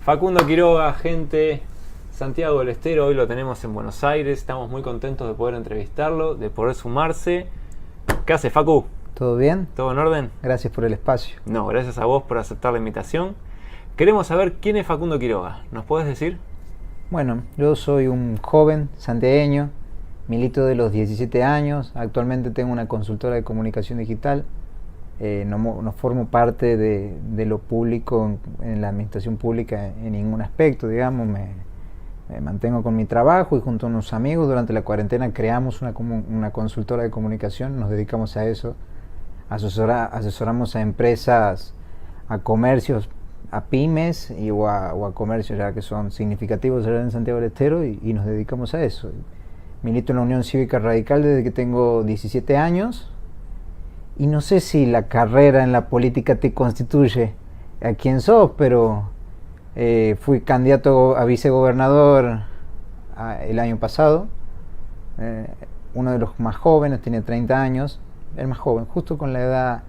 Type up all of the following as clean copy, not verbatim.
Facundo Quiroga, gente, Santiago del Estero, hoy lo tenemos en Buenos Aires, estamos muy contentos de poder entrevistarlo, de poder sumarse. ¿Qué hace, Facu? ¿Todo bien? ¿Todo en orden? Gracias por el espacio. No, gracias a vos por aceptar la invitación. Queremos saber quién es Facundo Quiroga, ¿nos podés decir? Bueno, yo soy un joven santiagueño, milito de los 17 años, actualmente tengo una consultora de comunicación digital, no formo parte de lo público en la administración pública en ningún aspecto, digamos, me mantengo con mi trabajo y junto a unos amigos durante la cuarentena creamos una consultora de comunicación, nos dedicamos a eso, asesoramos a empresas, a comercios, a pymes o a comercios ya que son significativos allá en Santiago del Estero y nos dedicamos a eso. Milito en la Unión Cívica Radical desde que tengo 17 años y no sé si la carrera en la política te constituye a quién sos, pero fui candidato a vicegobernador el año pasado, uno de los más jóvenes, tenía 30 años, el más joven, justo con la edad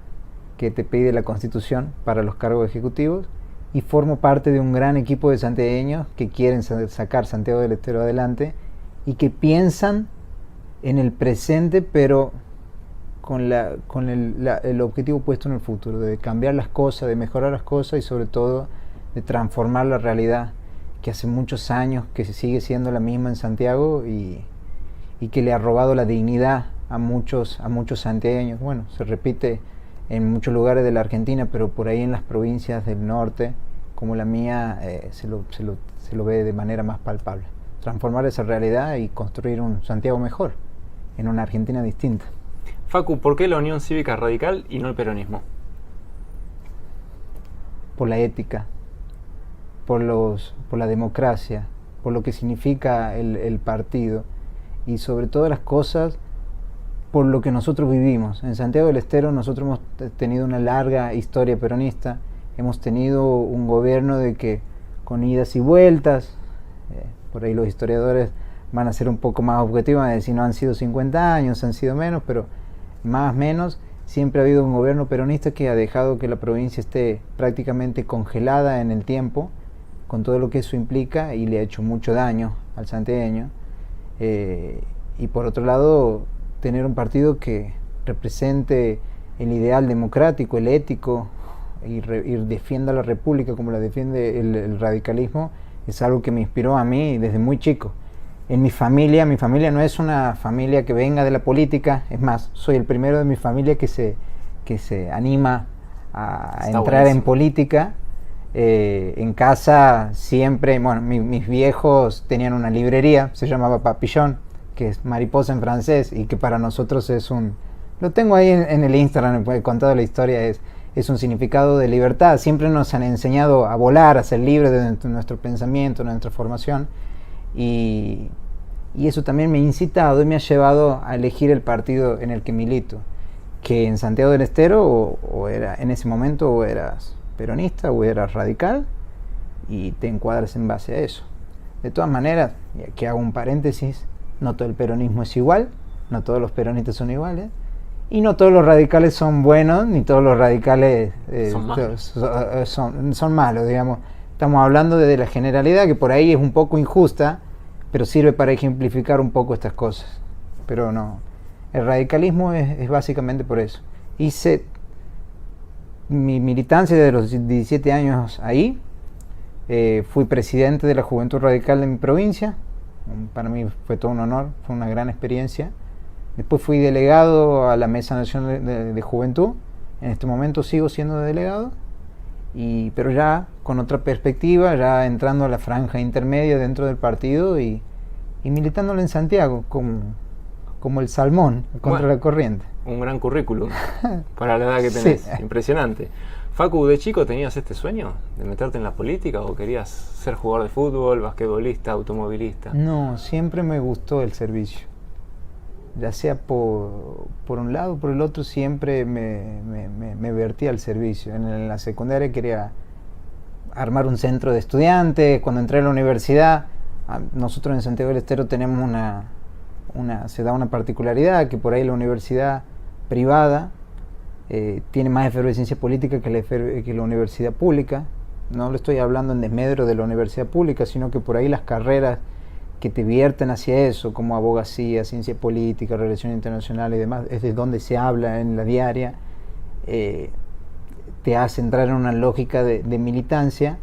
que te pide la Constitución para los cargos ejecutivos, y formo parte de un gran equipo de santiagueños que quieren sacar Santiago del Estero adelante y que piensan en el presente, pero con el objetivo puesto en el futuro, de cambiar las cosas, de mejorar las cosas y sobre todo de transformar la realidad que hace muchos años que sigue siendo la misma en Santiago y que le ha robado la dignidad a muchos santiagueños. Bueno, se repite en muchos lugares de la Argentina, pero por ahí en las provincias del norte, como la mía, se lo ve de manera más palpable. Transformar esa realidad y construir un Santiago mejor, en una Argentina distinta. Facu, ¿por qué la Unión Cívica Radical y no el peronismo? Por la ética, por la democracia, por lo que significa el partido y sobre todas las cosas por lo que nosotros vivimos. En Santiago del Estero nosotros hemos tenido una larga historia peronista, hemos tenido un gobierno de que con idas y vueltas, por ahí los historiadores van a ser un poco más objetivos, van a decir no han sido 50 años, han sido menos, pero más o menos siempre ha habido un gobierno peronista que ha dejado que la provincia esté prácticamente congelada en el tiempo, con todo lo que eso implica, y le ha hecho mucho daño al santiagueño. Y por otro lado, tener un partido que represente el ideal democrático, el ético, y defienda la república como la defiende el radicalismo, es algo que me inspiró a mí desde muy chico. En mi familia no es una familia que venga de la política, es más, soy el primero de mi familia que se anima a entrar en política. En casa siempre, bueno, mis viejos tenían una librería, se llamaba Papillon, que es mariposa en francés, y que para nosotros es lo tengo ahí en el Instagram, he contado la historia, es un significado de libertad. Siempre nos han enseñado a volar, a ser libres de nuestro pensamiento, de nuestra formación, y eso también me ha incitado y me ha llevado a elegir el partido en el que milito, que en Santiago del Estero o era en ese momento o eras peronista o eras radical y te encuadras en base a eso. De todas maneras, y aquí hago un paréntesis, no todo el peronismo es igual, no todos los peronistas son iguales, y no todos los radicales son buenos, ni todos los radicales son malos, digamos. Estamos hablando de la generalidad, que por ahí es un poco injusta, pero sirve para ejemplificar un poco estas cosas. Pero no, el radicalismo es básicamente por eso. Hice mi militancia desde los 17 años ahí, fui presidente de la Juventud Radical de mi provincia. Para mí fue todo un honor, fue una gran experiencia. Después fui delegado a la Mesa Nacional de Juventud. En este momento sigo siendo delegado, pero ya con otra perspectiva, ya entrando a la franja intermedia dentro del partido y militándolo en Santiago como el salmón contra la corriente. Un gran currículum para la edad que tenés, sí. Impresionante. Facu, ¿de chico tenías este sueño de meterte en la política o querías ser jugador de fútbol, basquetbolista, automovilista? No, siempre me gustó el servicio. Ya sea por un lado o por el otro, siempre me vertí al servicio. En la secundaria quería armar un centro de estudiantes. Cuando entré a la universidad, nosotros en Santiago del Estero tenemos se da una particularidad, que por ahí la universidad privada tiene más efervescencia política que la universidad pública. no lo estoy hablando en desmedro de la universidad pública, sino que por ahí las carreras que te vierten hacia eso, como abogacía, ciencia política, relaciones internacionales y demás, es de donde se habla en la diaria, te hace entrar en una lógica de militancia.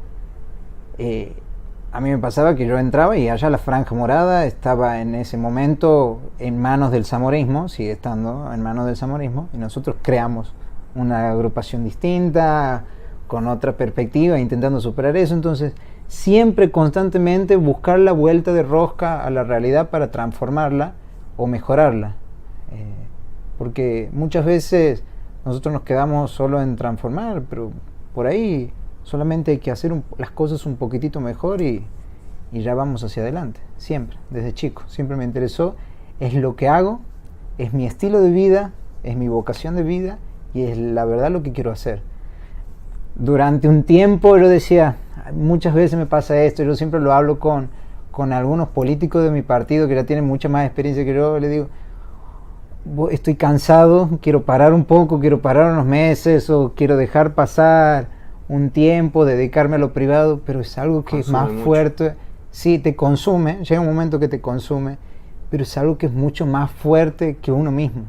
A mí me pasaba que yo entraba y allá la Franja Morada estaba en ese momento en manos del zamorismo, sigue estando en manos del zamorismo, y nosotros creamos una agrupación distinta, con otra perspectiva, intentando superar eso. Entonces, siempre, constantemente, buscar la vuelta de rosca a la realidad para transformarla o mejorarla. Porque muchas veces nosotros nos quedamos solo en transformar, pero por ahí solamente hay que hacer las cosas un poquitito mejor y ya vamos hacia adelante. Siempre, desde chico, siempre me interesó. Es lo que hago, es mi estilo de vida, es mi vocación de vida y es la verdad lo que quiero hacer. Durante un tiempo yo decía, muchas veces me pasa esto, yo siempre lo hablo con algunos políticos de mi partido que ya tienen mucha más experiencia que yo, le digo, estoy cansado, quiero parar un poco, quiero parar unos meses o quiero dejar pasar un tiempo, dedicarme a lo privado, pero es algo que es más fuerte. Sí, te consume, llega un momento que te consume, pero es algo que es mucho más fuerte que uno mismo,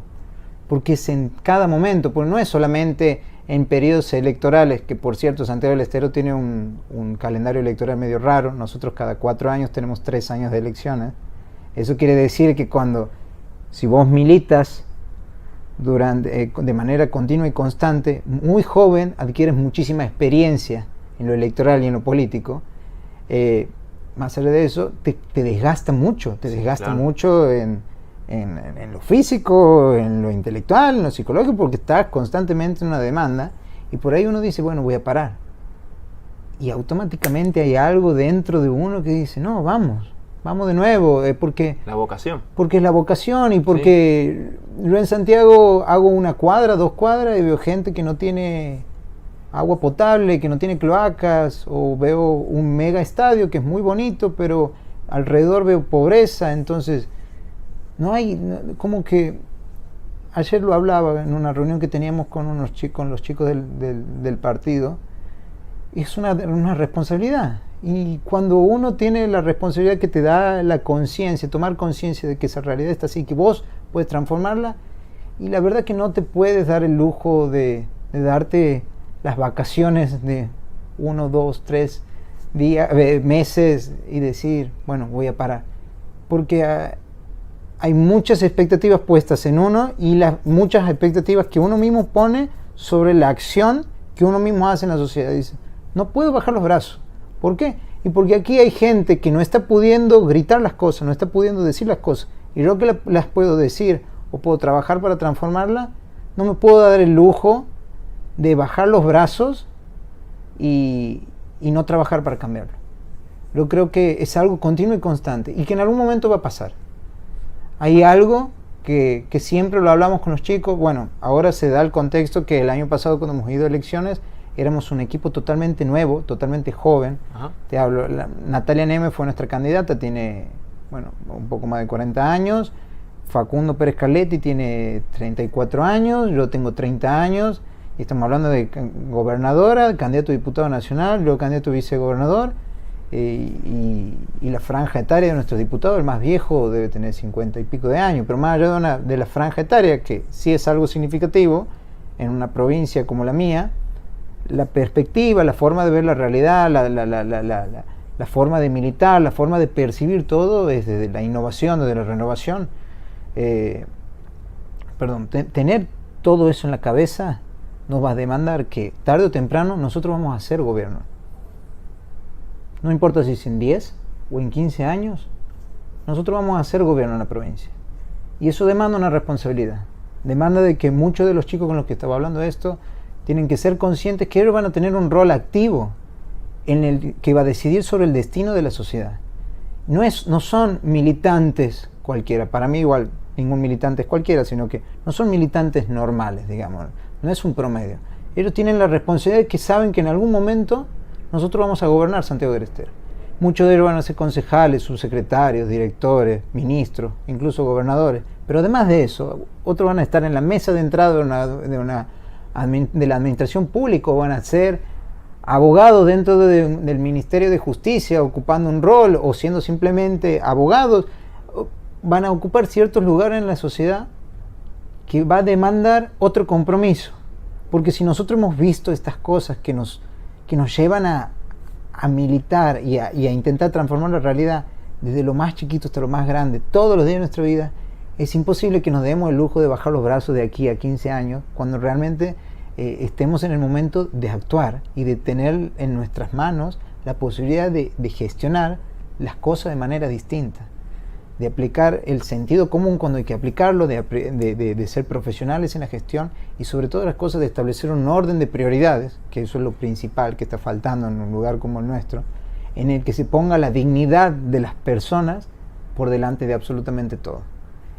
porque es en cada momento, porque no es solamente en periodos electorales, que por cierto Santiago del Estero tiene un calendario electoral medio raro. Nosotros cada 4 años tenemos 3 años de elecciones. Eso quiere decir que si vos militas de manera continua y constante, muy joven, adquieres muchísima experiencia en lo electoral y en lo político. Más allá de eso, te desgasta mucho, mucho en lo físico, en lo intelectual, en lo psicológico, porque estás constantemente en una demanda y por ahí uno dice, bueno, voy a parar. Y automáticamente hay algo dentro de uno que dice, no, vamos de nuevo, porque... La vocación. Porque es la vocación y porque yo en Santiago hago 1 cuadra, 2 cuadras y veo gente que no tiene agua potable, que no tiene cloacas, o veo un mega estadio que es muy bonito, pero alrededor veo pobreza. Entonces no hay, como que ayer lo hablaba en una reunión que teníamos con los chicos del partido, es una responsabilidad, y cuando uno tiene la responsabilidad que te da la conciencia, tomar conciencia de que esa realidad está así, que vos puedes transformarla, y la verdad que no te puedes dar el lujo de darte las vacaciones de 1, 2, 3 días, meses y decir, bueno, voy a parar, porque hay muchas expectativas puestas en uno y muchas expectativas que uno mismo pone sobre la acción que uno mismo hace en la sociedad. Dice, no puedo bajar los brazos. ¿Por qué? Y porque aquí hay gente que no está pudiendo gritar las cosas, no está pudiendo decir las cosas. Y yo que las puedo decir o puedo trabajar para transformarlas, no me puedo dar el lujo de bajar los brazos y no trabajar para cambiarlo. Yo creo que es algo continuo y constante y que en algún momento va a pasar. Hay algo que siempre lo hablamos con los chicos. Bueno, ahora se da el contexto que el año pasado, cuando hemos ido a elecciones, éramos un equipo totalmente nuevo, totalmente joven. Ajá. Te hablo, Natalia Neme fue nuestra candidata, tiene, bueno, un poco más de 40 años. Facundo Pérez Carletti tiene 34 años, yo tengo 30 años. Y estamos hablando de gobernadora, candidato a diputado nacional, yo candidato a vicegobernador. Y la franja etaria de nuestro diputado, el más viejo, debe tener 50 y pico de años, pero más allá de la franja etaria, que sí es algo significativo en una provincia como la mía, la perspectiva, la forma de ver la realidad, la forma de militar, la forma de percibir todo es desde la innovación, desde la renovación. Tener todo eso en la cabeza nos va a demandar que tarde o temprano nosotros vamos a hacer gobierno. No importa si es en 10 o en 15 años, nosotros vamos a hacer gobierno en la provincia. Y eso demanda una responsabilidad. Demanda de que muchos de los chicos con los que estaba hablando de esto tienen que ser conscientes que ellos van a tener un rol activo en el que va a decidir sobre el destino de la sociedad. No son militantes cualquiera. Para mí igual ningún militante es cualquiera, sino que no son militantes normales, digamos. No es un promedio. Ellos tienen la responsabilidad de que saben que en algún momento nosotros vamos a gobernar Santiago del Estero. Muchos de ellos van a ser concejales, subsecretarios, directores, ministros, incluso gobernadores. Pero además de eso, otros van a estar en la mesa de entrada de la administración pública, o van a ser abogados dentro del Ministerio de Justicia, ocupando un rol o siendo simplemente abogados, van a ocupar ciertos lugares en la sociedad que va a demandar otro compromiso. Porque si nosotros hemos visto estas cosas que nos llevan a militar y a intentar transformar la realidad desde lo más chiquito hasta lo más grande, todos los días de nuestra vida, es imposible que nos demos el lujo de bajar los brazos de aquí a 15 años cuando realmente estemos en el momento de actuar y de tener en nuestras manos la posibilidad de gestionar las cosas de manera distinta, de aplicar el sentido común cuando hay que aplicarlo, de ser profesionales en la gestión y sobre todo las cosas de establecer un orden de prioridades, que eso es lo principal que está faltando en un lugar como el nuestro, en el que se ponga la dignidad de las personas por delante de absolutamente todo.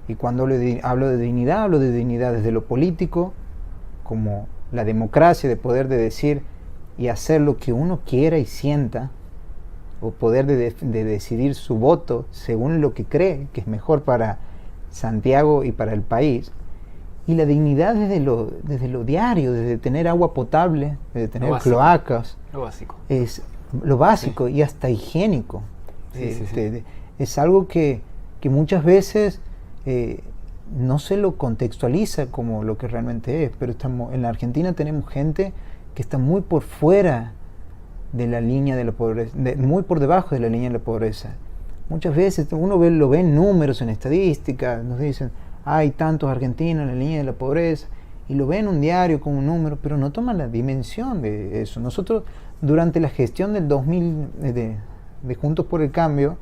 Y cuando hablo de dignidad desde lo político, como la democracia, de poder de decir y hacer lo que uno quiera y sienta, o poder de decidir su voto según lo que cree que es mejor para Santiago y para el país. Y la dignidad desde lo diario, desde tener agua potable, desde tener cloacas. Lo básico. Es lo básico, sí. Y hasta higiénico. Sí. Es algo que muchas veces no se lo contextualiza como lo que realmente es, pero en la Argentina tenemos gente que está muy por fuera de la línea de la pobreza, muy por debajo de la línea de la pobreza. Muchas veces uno lo ve en números, en estadísticas, nos dicen, hay tantos argentinos en la línea de la pobreza, y lo ven en un diario como un número, pero no toman la dimensión de eso. Nosotros, durante la gestión del 2000 de Juntos por el Cambio,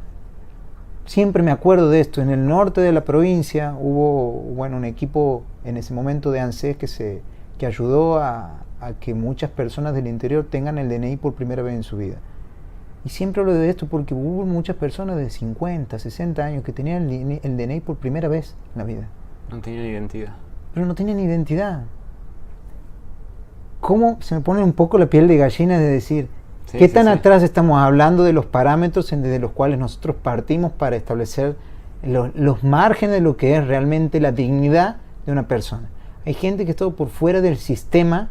siempre me acuerdo de esto. En el norte de la provincia hubo un equipo en ese momento de ANSES que ayudó a que muchas personas del interior tengan el DNI por primera vez en su vida. Y siempre hablo de esto porque hubo muchas personas de 50, 60 años que tenían el DNI por primera vez en la vida. No tenían identidad. Pero no tenían identidad. ¿Cómo se me pone un poco la piel de gallina de decir, qué tan atrás estamos hablando de los parámetros desde los cuales nosotros partimos para establecer los márgenes de lo que es realmente la dignidad de una persona? Hay gente que está por fuera del sistema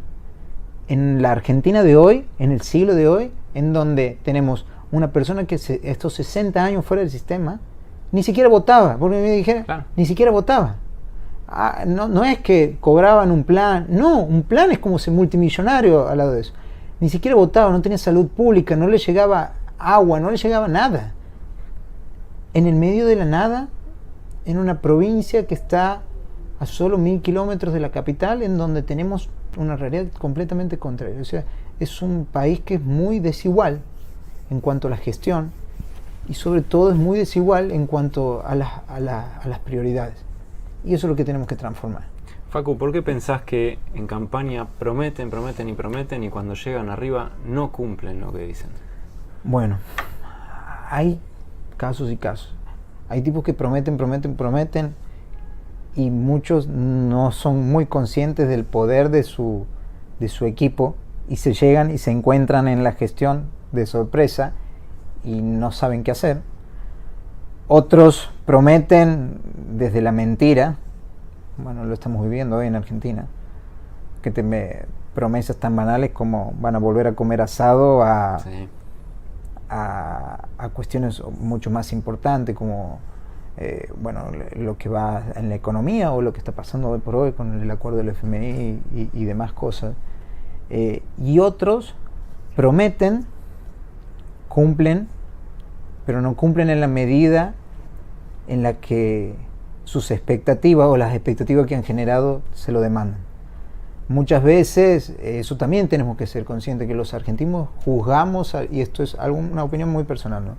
en la Argentina de hoy, en el siglo de hoy, en donde tenemos una persona que estos 60 años fuera del sistema, ni siquiera votaba, porque me dijeron, claro, ni siquiera votaba. No es que cobraban un plan, no, un plan es como ser multimillonario al lado de eso. Ni siquiera votaba, no tenía salud pública, no le llegaba agua, no le llegaba nada. En el medio de la nada, en una provincia que está a solo 1000 kilómetros de la capital, en donde tenemos una realidad completamente contraria. O sea, es un país que es muy desigual en cuanto a la gestión y sobre todo es muy desigual en cuanto a las prioridades. Y eso es lo que tenemos que transformar. Facu, ¿por qué pensás que en campaña prometen y cuando llegan arriba no cumplen lo que dicen? Bueno, hay casos y casos. Hay tipos que prometen y muchos no son muy conscientes del poder de su equipo y se llegan y se encuentran en la gestión de sorpresa y no saben qué hacer. Otros prometen desde la mentira. Bueno, lo estamos viviendo hoy en Argentina, promesas tan banales como van a volver a comer asado a cuestiones mucho más importantes como lo que va en la economía o lo que está pasando hoy por hoy con el acuerdo del FMI y demás cosas. Y otros prometen, cumplen, pero no cumplen en la medida en la que sus expectativas o las expectativas que han generado se lo demandan. Muchas veces, eso también tenemos que ser conscientes, que los argentinos juzgamos, y esto es una opinión muy personal, ¿no?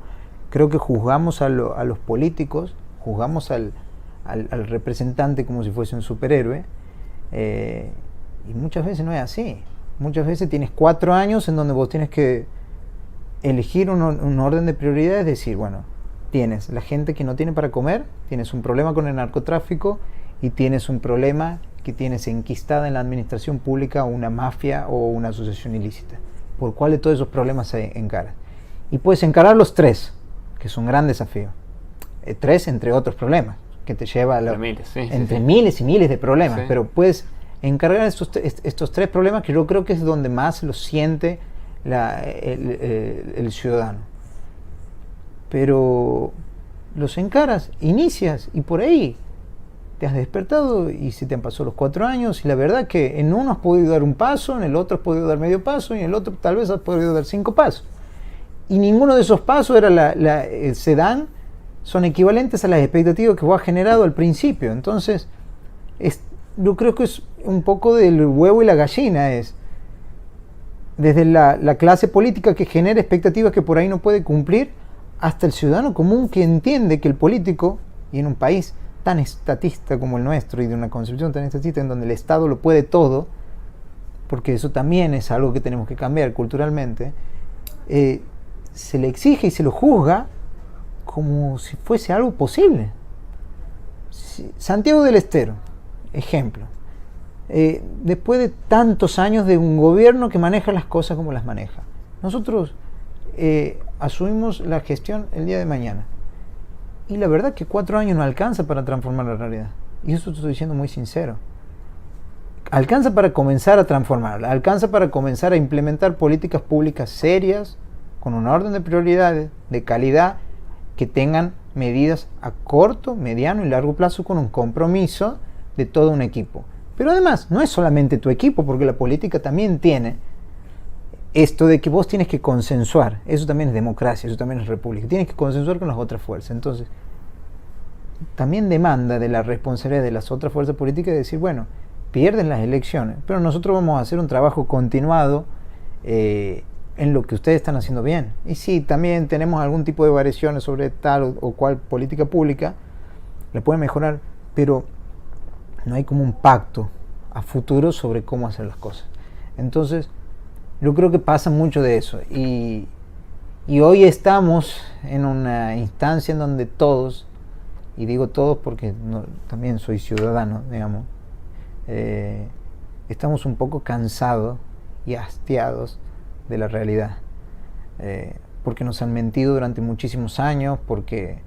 Creo que juzgamos a los políticos, juzgamos al representante como si fuese un superhéroe, y muchas veces no es así. Muchas veces tienes 4 años en donde vos tienes que elegir un orden de prioridades, decir, bueno, tienes la gente que no tiene para comer, tienes un problema con el narcotráfico y tienes un problema que tienes enquistada en la administración pública una mafia o una asociación ilícita. ¿Por cuál de todos esos problemas se encara? Y puedes encarar los 3, que es un gran desafío. 3 entre otros problemas, que te lleva entre miles y miles de problemas, pero puedes encargar estos 3 problemas que yo creo que es donde más lo siente el ciudadano. Pero los encaras, inicias y por ahí te has despertado y se te han pasado los 4 años y la verdad que en uno has podido dar un paso, en el otro has podido dar medio paso y en el otro tal vez has podido dar 5 pasos. Y ninguno de esos pasos son equivalentes a las expectativas que vos has generado al principio. Entonces, yo creo que es un poco del huevo y la gallina, es desde la clase política que genera expectativas que por ahí no puede cumplir, hasta el ciudadano común que entiende que el político, y en un país tan estatista como el nuestro y de una concepción tan estatista en donde el Estado lo puede todo, porque eso también es algo que tenemos que cambiar culturalmente, se le exige y se lo juzga como si fuese algo posible. Santiago del Estero, ejemplo. Después de tantos años de un gobierno que maneja las cosas como las maneja, nosotros asumimos la gestión el día de mañana. Y la verdad que 4 años no alcanza para transformar la realidad. Y eso te estoy diciendo muy sincero. Alcanza para comenzar a transformarla, alcanza para comenzar a implementar políticas públicas serias, con un orden de prioridades, de calidad, que tengan medidas a corto, mediano y largo plazo con un compromiso de todo un equipo. Pero además, no es solamente tu equipo, porque la política también tiene esto de que vos tienes que consensuar. Eso también es democracia, eso también es república. Tienes que consensuar con las otras fuerzas. Entonces, también demanda de la responsabilidad de las otras fuerzas políticas de decir, bueno, pierden las elecciones, pero nosotros vamos a hacer un trabajo continuado en lo que ustedes están haciendo bien. Y sí, también tenemos algún tipo de variaciones sobre tal o cual política pública, la pueden mejorar, pero no hay como un pacto a futuro sobre cómo hacer las cosas. Entonces, yo creo que pasa mucho de eso. Y hoy estamos en una instancia en donde todos, y digo todos porque también soy ciudadano, digamos, estamos un poco cansados y hastiados de la realidad. Porque nos han mentido durante muchísimos años, porque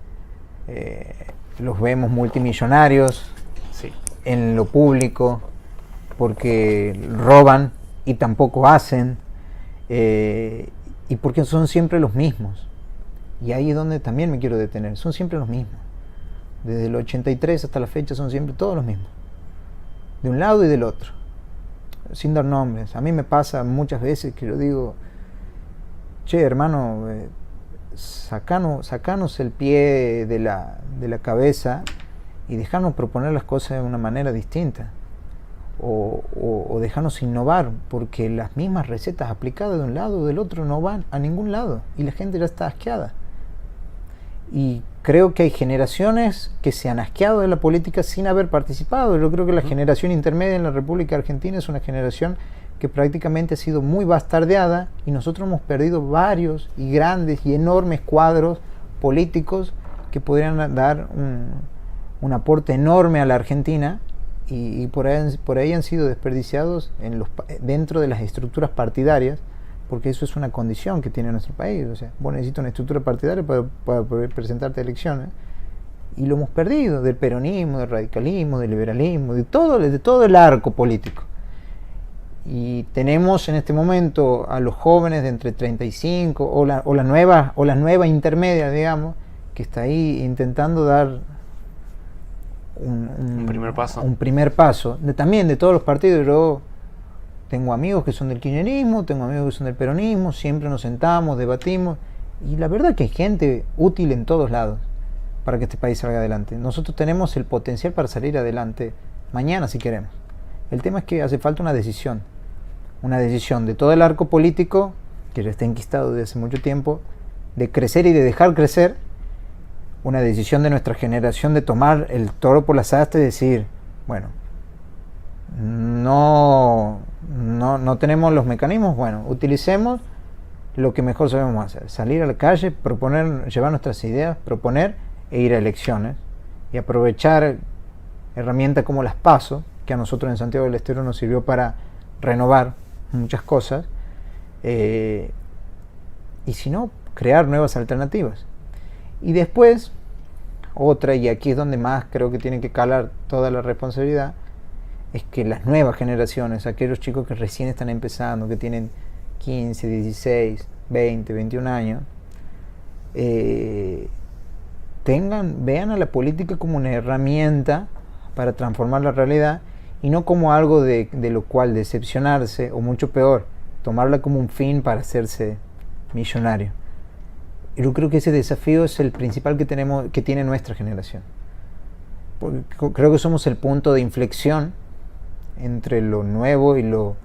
los vemos multimillonarios sí, en lo público, porque roban y tampoco hacen, y porque son siempre los mismos. Y ahí es donde también me quiero detener. Son siempre los mismos. Desde el 83 hasta la fecha son siempre todos los mismos, de un lado y del otro, sin dar nombres. A mí me pasa muchas veces que yo digo, che, hermano, sacanos el pie de la cabeza y dejarnos proponer las cosas de una manera distinta, o dejarnos innovar, porque las mismas recetas aplicadas de un lado o del otro no van a ningún lado y la gente ya está asqueada. Y creo que hay generaciones que se han asqueado de la política sin haber participado. Yo creo que la generación intermedia en la República Argentina es una generación que prácticamente ha sido muy bastardeada, y nosotros hemos perdido varios y grandes y enormes cuadros políticos que podrían dar un aporte enorme a la Argentina, y por ahí han sido desperdiciados dentro de las estructuras partidarias, porque eso es una condición que tiene nuestro país. O sea, vos necesitas una estructura partidaria para poder presentarte a elecciones, y lo hemos perdido, del peronismo, del radicalismo, del liberalismo, de todo el arco político. Y tenemos en este momento a los jóvenes de entre 35 o la nueva intermedia, digamos, que está ahí intentando dar un primer paso, también de todos los partidos. Yo tengo amigos que son del kirchnerismo, tengo amigos que son del peronismo, siempre nos sentamos, debatimos, y la verdad que hay gente útil en todos lados para que este país salga adelante. Nosotros tenemos el potencial para salir adelante mañana si queremos. El tema es que hace falta una decisión de todo el arco político, que ya está enquistado desde hace mucho tiempo, de crecer y de dejar crecer. Una decisión de nuestra generación de tomar el toro por las astas y decir, bueno, no tenemos los mecanismos, bueno, utilicemos lo que mejor sabemos hacer: salir a la calle, proponer, llevar nuestras ideas, proponer e ir a elecciones, y aprovechar herramientas como las PASO, que a nosotros en Santiago del Estero nos sirvió para renovar muchas cosas, y si no, crear nuevas alternativas. Y después, otra, y aquí es donde más creo que tiene que calar toda la responsabilidad, es que las nuevas generaciones, aquellos chicos que recién están empezando, que tienen 15, 16, 20, 21 años, vean a la política como una herramienta para transformar la realidad y no como algo de lo cual decepcionarse, o mucho peor, tomarla como un fin para hacerse millonario. Yo creo que ese desafío es el principal que tiene nuestra generación. Porque creo que somos el punto de inflexión entre lo nuevo y lo